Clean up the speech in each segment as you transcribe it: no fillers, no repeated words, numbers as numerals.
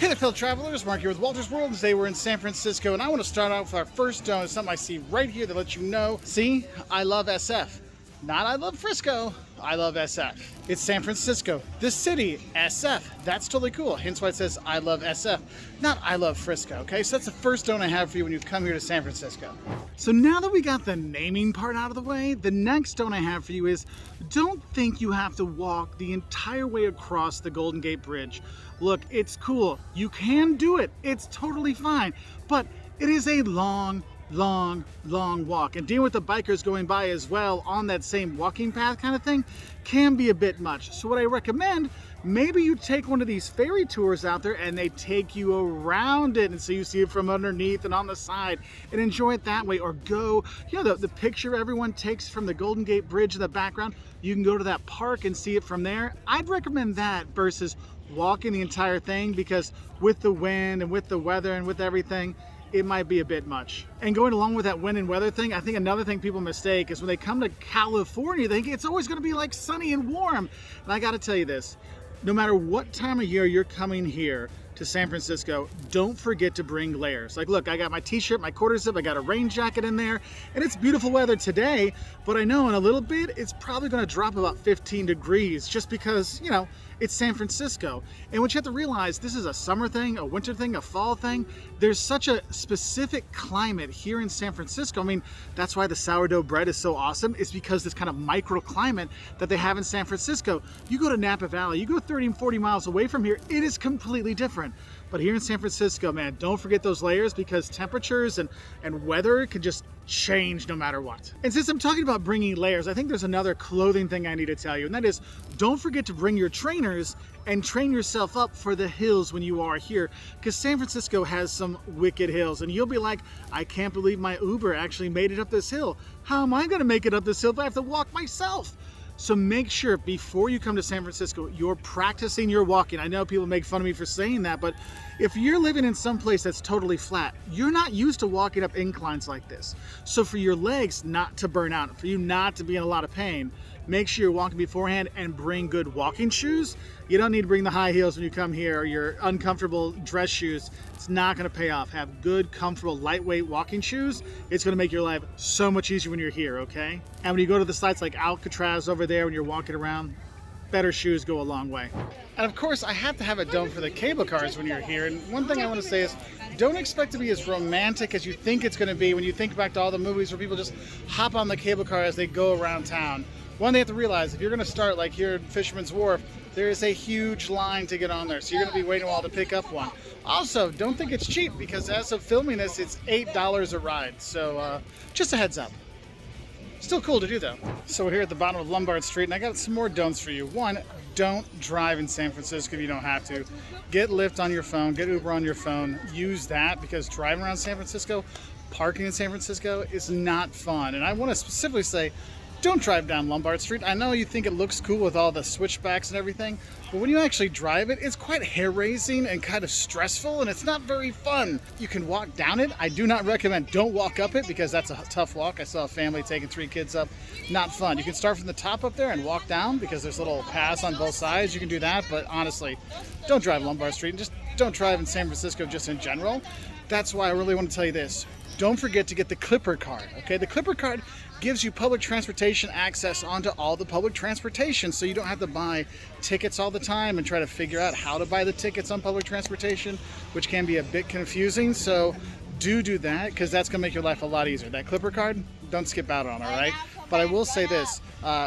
Hey there, fellow travelers. Mark here with Wolters World, and today we're in San Francisco, and I want to start out with our first donut. It's something I see right here that lets you know. See, I love SF. Not I love Frisco, I love SF. It's San Francisco, this city, SF. That's totally cool. Hence why it says I love SF, not I love Frisco, okay? So that's the first donut I have for you when you come here to San Francisco. So now that we got the naming part out of the way, the next donut I have for you is, don't think you have to walk the entire way across the Golden Gate Bridge. Look, it's cool. You can do it. It's totally fine. But it is a long walk, and dealing with the bikers going by as well on that same walking path kind of thing can be a bit much. So what I recommend, maybe you take one of these ferry tours out there and they take you around it, and so you see it from underneath and on the side and enjoy it that way. Or go, you know, the picture everyone takes from the Golden Gate Bridge in the background, you can go to that park and see it from there. I'd recommend that versus walking the entire thing, because with the wind and with the weather and with everything, it might be a bit much. And going along with that wind and weather thing, I think another thing people mistake is when they come to California, they think it's always gonna be like sunny and warm. And I gotta tell you this, no matter what time of year you're coming here to San Francisco, don't forget to bring layers. Like, look, I got my t-shirt, my quarter zip, I got a rain jacket in there, and it's beautiful weather today, but I know in a little bit, it's probably gonna drop about 15 degrees just because, you know, it's San Francisco. And what you have to realize, this is a summer thing, a winter thing, a fall thing. There's such a specific climate here in San Francisco. I mean, that's why the sourdough bread is so awesome. It's because this kind of microclimate that they have in San Francisco. You go to Napa Valley, you go 30 and 40 miles away from here, it is completely different. But here in San Francisco, man, don't forget those layers, because temperatures and weather can just change no matter what. And since I'm talking about bringing layers, I think there's another clothing thing I need to tell you, and that is, don't forget to bring your trainers and train yourself up for the hills when you are here, because San Francisco has some wicked hills, and you'll be like, I can't believe my Uber actually made it up this hill. How am I gonna make it up this hill if I have to walk myself? So make sure before you come to San Francisco, you're practicing your walking. I know people make fun of me for saying that, but if you're living in some place that's totally flat, you're not used to walking up inclines like this. So for your legs not to burn out, for you not to be in a lot of pain, make sure you're walking beforehand and bring good walking shoes. You don't need to bring the high heels when you come here, or your uncomfortable dress shoes. It's not gonna pay off. Have good, comfortable, lightweight walking shoes. It's gonna make your life so much easier when you're here, okay? And when you go to the sites like Alcatraz over there, when you're walking around, better shoes go a long way. And of course, I have to have a dome for the cable cars when you're here. And one thing I want to say is, don't expect to be as romantic as you think it's going to be when you think back to all the movies where people just hop on the cable car as they go around town. One thing you have to realize, if you're going to start like here at Fisherman's Wharf, there is a huge line to get on there. So you're going to be waiting a while to pick up one. Also, don't think it's cheap, because as of filming this, it's $8 a ride. So just a heads up. Still cool to do though. So we're here at the bottom of Lombard Street, and I got some more don'ts for you. One, don't drive in San Francisco if you don't have to. Get Lyft on your phone, get Uber on your phone. Use that, because driving around San Francisco, parking in San Francisco is not fun. And I want to specifically say, don't drive down Lombard Street. I know you think it looks cool with all the switchbacks and everything, but when you actually drive it, it's quite hair-raising and kind of stressful, and it's not very fun. You can walk down it. I do not recommend, don't walk up it, because that's a tough walk. I saw a family taking 3 kids up. Not fun. You can start from the top up there and walk down, because there's little paths on both sides. You can do that, but honestly, don't drive Lombard Street, and just don't drive in San Francisco just in general. That's why I really want to tell you this. Don't forget to get the Clipper card, okay? The Clipper card gives you public transportation access onto all the public transportation, so you don't have to buy tickets all the time and try to figure out how to buy the tickets on public transportation, which can be a bit confusing. So do that, because that's gonna make your life a lot easier. That Clipper card, don't skip out on, all right? But I will say this,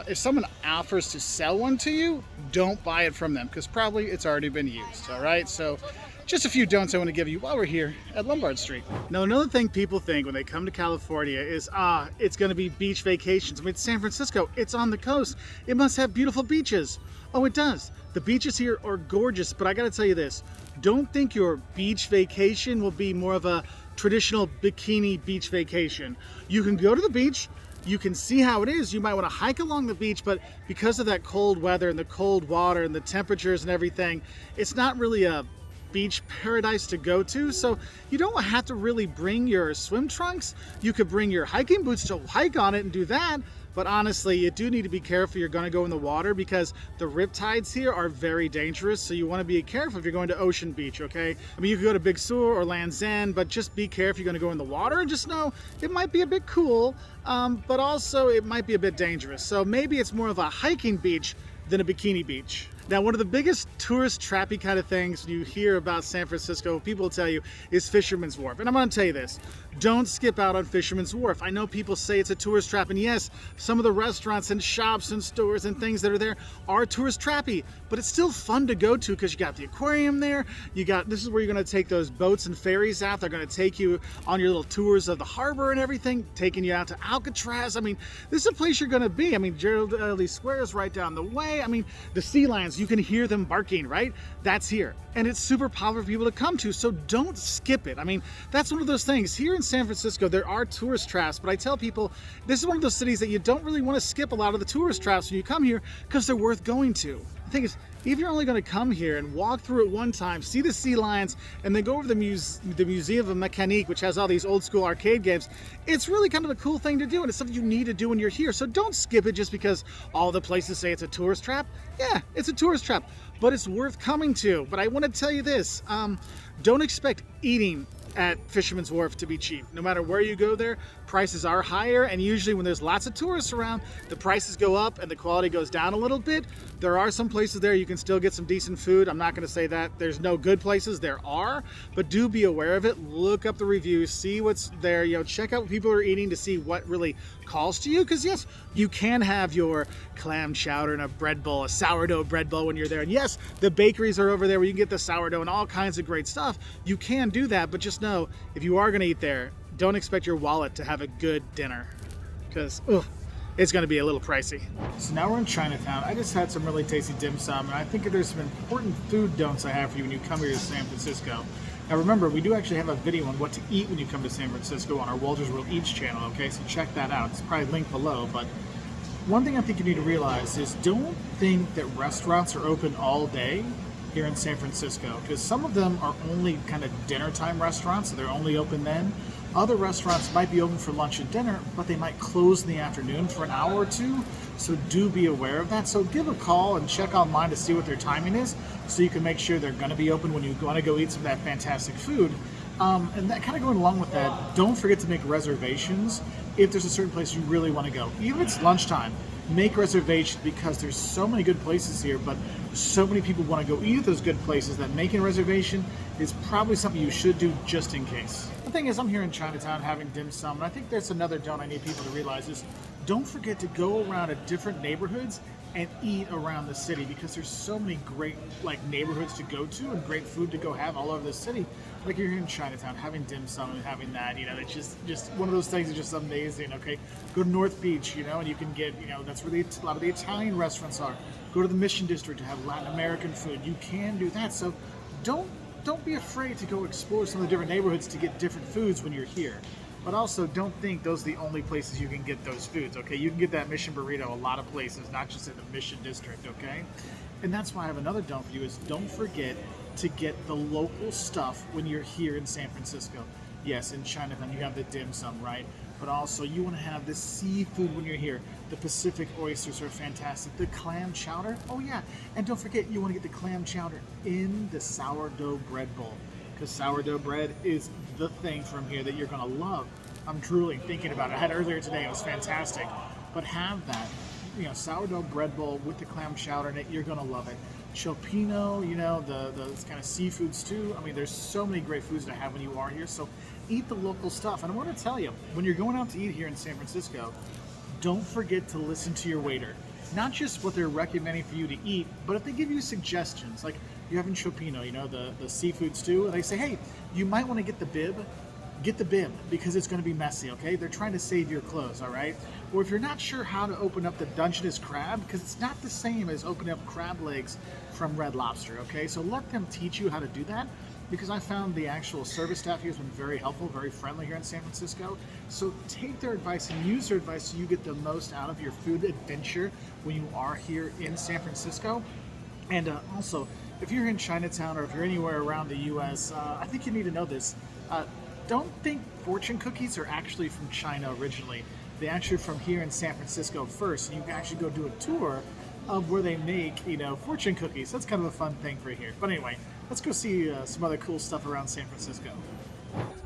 if someone offers to sell one to you, don't buy it from them, because probably it's already been used, all right? So just a few don'ts I want to give you while we're here at Lombard Street. Now, another thing people think when they come to California is, it's going to be beach vacations. I mean, it's San Francisco, it's on the coast. It must have beautiful beaches. Oh, it does. The beaches here are gorgeous, but I got to tell you this. Don't think your beach vacation will be more of a traditional bikini beach vacation. You can go to the beach, you can see how it is. You might want to hike along the beach, but because of that cold weather and the cold water and the temperatures and everything, it's not really a beach paradise to go to. So you don't have to really bring your swim trunks. You could bring your hiking boots to hike on it and do that, But honestly, you do need to be careful. You're going to go in the water because the riptides here are very dangerous. So you want to be careful if you're going to Ocean Beach, okay? I mean, you could go to Big Sur or Land's End, but just be careful. You're going to go in the water and just know it might be a bit cool, but also it might be a bit dangerous. So maybe it's more of a hiking beach than a bikini beach. Now, one of the biggest tourist trappy kind of things you hear about San Francisco, people will tell you, is Fisherman's Wharf. And I'm going to tell you this, don't skip out on Fisherman's Wharf. I know people say it's a tourist trap, and yes, some of the restaurants and shops and stores and things that are there are tourist trappy, but it's still fun to go to because you got the aquarium there, this is where you're going to take those boats and ferries out. They're going to take you on your little tours of the harbor and everything, taking you out to Alcatraz. I mean, this is a place you're going to be. I mean, Gerald Lee Square is right down the way. I mean, the sea lions, you can hear them barking, right? That's here. And it's super popular for people to come to, so don't skip it. I mean, that's one of those things. Here in San Francisco, there are tourist traps, but I tell people, this is one of those cities that you don't really want to skip a lot of the tourist traps when you come here because they're worth going to. The thing is, if you're only going to come here and walk through it one time, see the sea lions, and then go over to the Museum of Mécanique, which has all these old school arcade games, it's really kind of a cool thing to do, and it's something you need to do when you're here. So don't skip it just because all the places say it's a tourist trap. Yeah, it's a tourist trap, but it's worth coming to. But I want to tell you this, don't expect eating at Fisherman's Wharf to be cheap. No matter where you go there, prices are higher, and usually when there's lots of tourists around, the prices go up and the quality goes down a little bit. There are some places there you can still get some decent food. I'm not going to say that there's no good places. There are, but do be aware of it. Look up the reviews, see what's there, you know, check out what people are eating to see what really calls to you, because yes, you can have your clam chowder and a bread bowl, a sourdough bread bowl when you're there, and yes, the bakeries are over there where you can get the sourdough and all kinds of great stuff. You can do that, but just know, if you are going to eat there, don't expect your wallet to have a good dinner, because it's going to be a little pricey. So now we're in Chinatown. I just had some really tasty dim sum, and I think there's some important food don'ts I have for you when you come here to San Francisco. Now remember, we do actually have a video on what to eat when you come to San Francisco on our woltersworldeats channel, okay? So check that out. It's probably linked below, but one thing I think you need to realize is don't think that restaurants are open all day here in San Francisco, because some of them are only kind of dinner time restaurants, so they're only open then. Other restaurants might be open for lunch and dinner, but they might close in the afternoon for an hour or two, so do be aware of that. So give a call and check online to see what their timing is, so you can make sure they're going to be open when you want to go eat some of that fantastic food. And that kind of going along with that, don't forget to make reservations if there's a certain place you really want to go. Even if it's lunchtime, make reservations, because there's so many good places here, but so many people want to go eat at those good places that making a reservation is probably something you should do just in case. The thing is, I'm here in Chinatown having dim sum, and I think there's another don't I need people to realize is don't forget to go around to different neighborhoods and eat around the city, because there's so many great neighborhoods to go to and great food to go have all over the city. Like you're here in Chinatown having dim sum and having that, you know, it's just one of those things that's just amazing. Okay, go to North Beach, you know, and you can get, you know, that's where a lot of the Italian restaurants are. Go to the Mission District to have Latin American food. You can do that. So don't be afraid to go explore some of the different neighborhoods to get different foods when you're here. But also, don't think those are the only places you can get those foods, okay? You can get that Mission Burrito a lot of places, not just in the Mission District, okay? And that's why I have another don't for you, is don't forget to get the local stuff when you're here in San Francisco. Yes, in Chinatown, you have the dim sum, right? But also, you want to have the seafood when you're here. The Pacific oysters are fantastic. The clam chowder, oh yeah. And don't forget, you want to get the clam chowder in the sourdough bread bowl, because sourdough bread is the thing from here that you're going to love. I'm drooling thinking about it. I had it earlier today. It was fantastic. But have that, you know, sourdough bread bowl with the clam chowder in it. You're going to love it. Chopino, you know, the kind of seafoods too. I mean, there's so many great foods to have when you are here. So eat the local stuff. And I want to tell you, when you're going out to eat here in San Francisco, don't forget to listen to your waiter. Not just what they're recommending for you to eat, but if they give you suggestions, like you're having chopino, you know, the seafood stew, and they say, hey, you might want to get the bib, because it's going to be messy, okay? They're trying to save your clothes, all right? Or if you're not sure how to open up the Dungeness crab, because it's not the same as opening up crab legs from Red Lobster, okay? So let them teach you how to do that, because I found the actual service staff here has been very helpful, very friendly here in San Francisco. So take their advice and use their advice so you get the most out of your food adventure when you are here in San Francisco. And also, if you're in Chinatown or if you're anywhere around the U.S., I think you need to know this. Don't think fortune cookies are actually from China originally. they actually from here in San Francisco first. You can actually go do a tour of where they make, fortune cookies. That's kind of a fun thing for here. But anyway, let's go see some other cool stuff around San Francisco.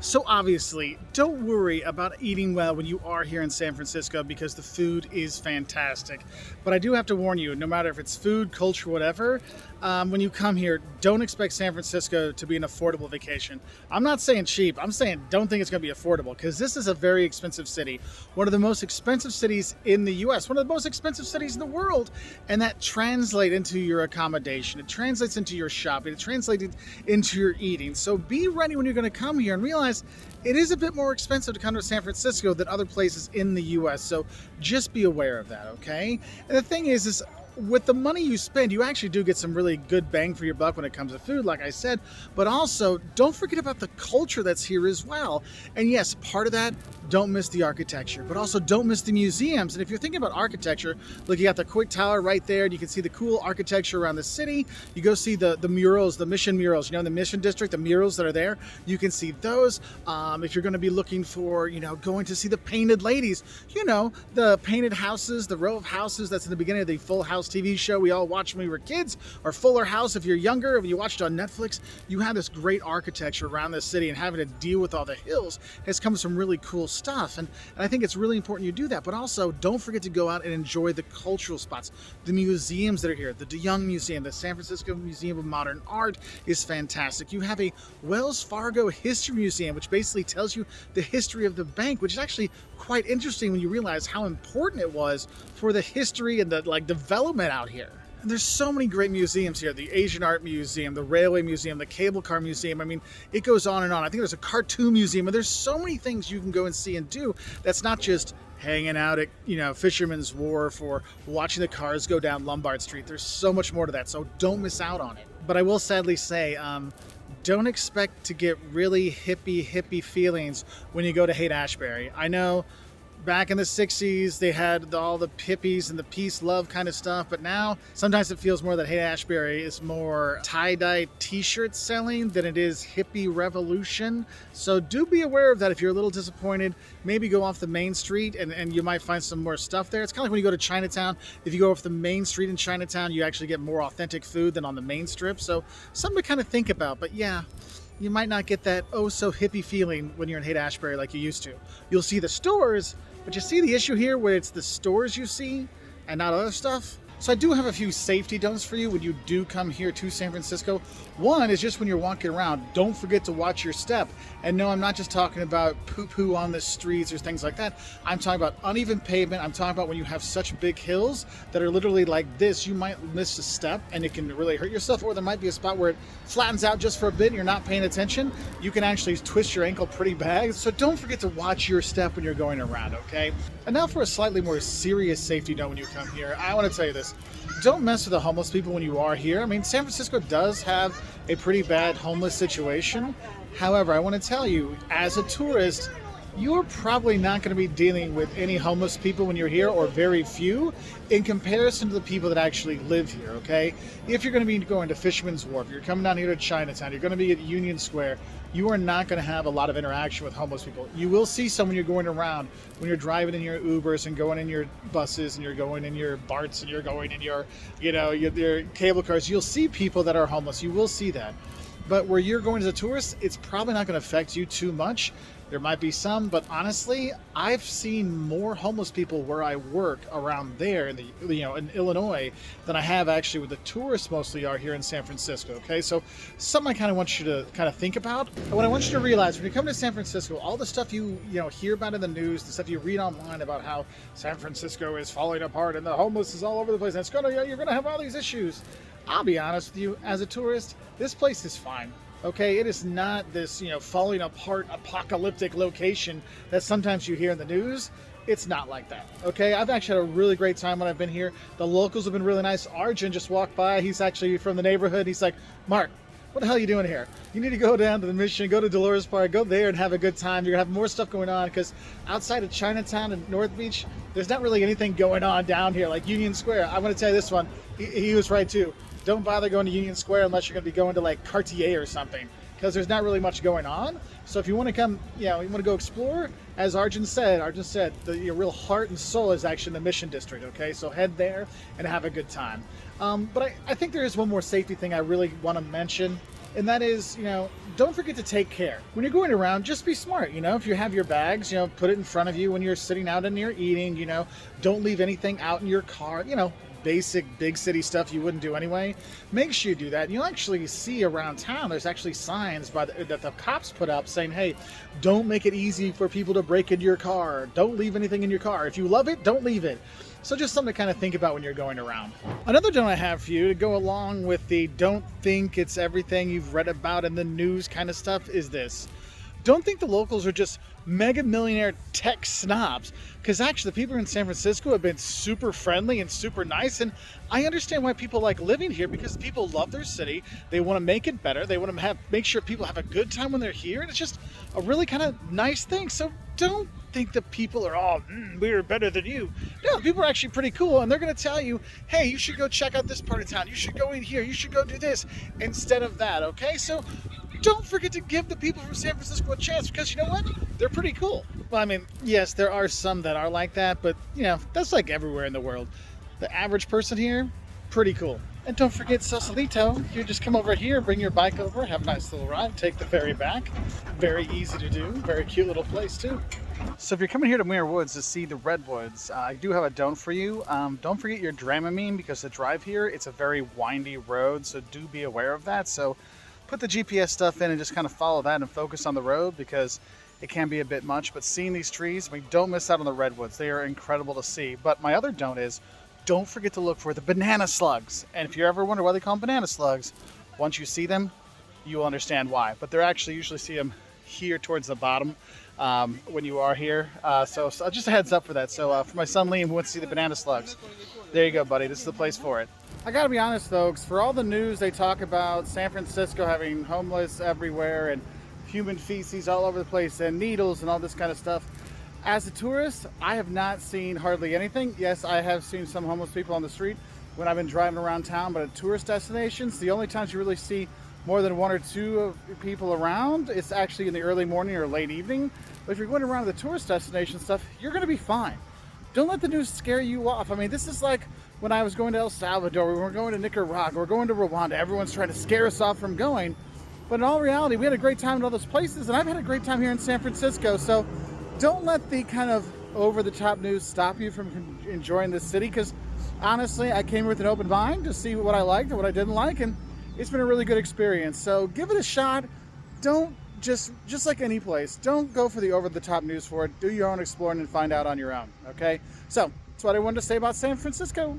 So obviously, don't worry about eating well when you are here in San Francisco because the food is fantastic. But I do have to warn you, no matter if it's food, culture, whatever, when you come here, don't expect San Francisco to be an affordable vacation. I'm not saying cheap, I'm saying don't think it's going to be affordable because this is a very expensive city. One of the most expensive cities in the US, one of the most expensive cities in the world. And that translates into your accommodation. It translates into your shopping. It translates into your eating. So be ready when you're going to come here and realize it is a bit more expensive to come to San Francisco than other places in the US. So just be aware of that, okay? And the thing is with the money you spend, you actually do get some really good bang for your buck when it comes to food, like I said, but also don't forget about the culture that's here as well. And yes, part of that, don't miss the architecture, but also don't miss the museums. And if you're thinking about architecture, look, you got the Quick Tower right there, and you can see the cool architecture around the city. You go see the murals, the Mission murals, in the Mission District, the murals that are there, you can see those. If you're going to be looking for, going to see the painted ladies, the painted houses, the row of houses that's in the beginning of the Full House TV show we all watched when we were kids, or Fuller House if you're younger, when you watched it on Netflix, you have this great architecture around the city, and having to deal with all the hills has come some really cool stuff. And I think it's really important you do that. But also, don't forget to go out and enjoy the cultural spots, the museums that are here. The De Young Museum, the San Francisco Museum of Modern Art is fantastic. You have a Wells Fargo History Museum, which basically tells you the history of the bank, which is actually quite interesting when you realize how important it was for the history and the development out here. And there's so many great museums here. The Asian Art Museum, the Railway Museum, the Cable Car Museum. I mean, it goes on and on. I think there's a cartoon museum, and there's so many things you can go and see and do that's not just hanging out at, Fisherman's Wharf or watching the cars go down Lombard Street. There's so much more to that, so don't miss out on it. But I will sadly say, don't expect to get really hippie feelings when you go to Haight-Ashbury. I know back in the 60s, they had all the hippies and the peace, love kind of stuff. But now, sometimes it feels more that Haight-Ashbury is more tie-dye t-shirt selling than it is hippie revolution. So do be aware of that. If you're a little disappointed, maybe go off the main street and you might find some more stuff there. It's kind of like when you go to Chinatown. If you go off the main street in Chinatown, you actually get more authentic food than on the main strip. So something to kind of think about. But yeah, you might not get that oh-so-hippie feeling when you're in Haight-Ashbury like you used to. You'll see the stores, but you see the issue here where it's the stores you see and not other stuff? So I do have a few safety don'ts for you when you do come here to San Francisco. One is just when you're walking around, don't forget to watch your step. And no, I'm not just talking about poo-poo on the streets or things like that. I'm talking about uneven pavement. I'm talking about when you have such big hills that are literally like this, you might miss a step and it can really hurt yourself, or there might be a spot where it flattens out just for a bit and you're not paying attention. You can actually twist your ankle pretty bad. So don't forget to watch your step when you're going around, okay? And now for a slightly more serious safety note when you come here, I want to tell you this. Don't mess with the homeless people when you are here. I mean, San Francisco does have a pretty bad homeless situation. However, I want to tell you, as a tourist, you're probably not going to be dealing with any homeless people when you're here, or very few, in comparison to the people that actually live here, okay? If you're going to be going to Fisherman's Wharf, you're coming down here to Chinatown, you're going to be at Union Square, you are not going to have a lot of interaction with homeless people. You will see some when you're going around, when you're driving in your Ubers and going in your buses and you're going in your BARTs and you're going in your, your cable cars. You'll see people that are homeless. You will see that. But where you're going as a tourist, it's probably not going to affect you too much. There might be some, but honestly, I've seen more homeless people where I work around there in in Illinois than I have actually with the tourists mostly are here in San Francisco. Okay, so something I kind of want you to kind of think about. And what I want you to realize when you come to San Francisco, all the stuff you hear about in the news, the stuff you read online about how San Francisco is falling apart and the homeless is all over the place, and you're gonna have all these issues. I'll be honest with you, as a tourist, this place is fine. Okay, it is not this, falling apart apocalyptic location that sometimes you hear in the news. It's not like that. Okay, I've actually had a really great time when I've been here. The locals have been really nice. Arjun just walked by. He's actually from the neighborhood. He's like, Mark, what the hell are you doing here? You need to go down to the Mission, go to Dolores Park, go there and have a good time. You're going to have more stuff going on, because outside of Chinatown and North Beach, there's not really anything going on down here like Union Square. I'm going to tell you this one. He was right too. Don't bother going to Union Square unless you're going to be going to like Cartier or something, because there's not really much going on. So if you want to come, you want to go explore, as Arjun said, your real heart and soul is actually in the Mission District, okay? So head there and have a good time. But I think there is one more safety thing I really want to mention, and that is, don't forget to take care. When you're going around, just be smart, if you have your bags, put it in front of you when you're sitting out and you're eating, don't leave anything out in your car, basic big city stuff you wouldn't do anyway. Make sure you do that. And you'll actually see around town, there's actually signs that the cops put up saying, hey, don't make it easy for people to break into your car. Don't leave anything in your car. If you love it, don't leave it. So just something to kind of think about when you're going around. Another don't I have for you to go along with the don't think it's everything you've read about in the news kind of stuff is this. Don't think the locals are just mega millionaire tech snobs, because actually the people in San Francisco have been super friendly and super nice, and I understand why people like living here, because people love their city. They want to make it better. They want to make sure people have a good time when they're here, and it's just a really kind of nice thing. So don't think that people are all, we're better than you. No, people are actually pretty cool, and they're going to tell you, hey, you should go check out this part of town. You should go in here. You should go do this instead of that, okay? So don't forget to give the people from San Francisco a chance, because you know what? They're pretty cool. Well, I mean, yes, there are some that are like that, but that's like everywhere in the world. The average person here, pretty cool. And don't forget Sausalito. You just come over here, bring your bike over, have a nice little ride, take the ferry back. Very easy to do. Very cute little place too. So if you're coming here to Muir Woods to see the redwoods, I do have a don't for you. Don't forget your Dramamine, because the drive here, it's a very windy road, so do be aware of that. So put the GPS stuff in and just kind of follow that and focus on the road, because it can be a bit much. But seeing these trees, don't miss out on the redwoods. They are incredible to see. But my other don't is, don't forget to look for the banana slugs. And if you ever wonder why they call them banana slugs, once you see them, you will understand why. But they're actually usually see them here towards the bottom when you are here. So just a heads up for that. So for my son Liam, who wants to see the banana slugs, there you go, buddy. This is the place for it. I gotta be honest, folks, for all the news they talk about San Francisco having homeless everywhere and human feces all over the place and needles and all this kind of stuff, as a tourist, I have not seen hardly anything. Yes, I have seen some homeless people on the street when I've been driving around town, but at tourist destinations, the only times you really see more than one or two of people around, it's actually in the early morning or late evening. But if you're going around the tourist destination stuff, you're going to be fine. Don't let the news scare you off. I mean, this is like when I was going to El Salvador, we were going to Nicaragua, we're going to Rwanda. Everyone's trying to scare us off from going. But in all reality, we had a great time in all those places, and I've had a great time here in San Francisco. So don't let the kind of over-the-top news stop you from enjoying this city, because honestly, I came here with an open mind to see what I liked and what I didn't like, and it's been a really good experience. So give it a shot. Don't just like any place, don't go for the over-the-top news for it. Do your own exploring and find out on your own, okay? So that's what I wanted to say about San Francisco.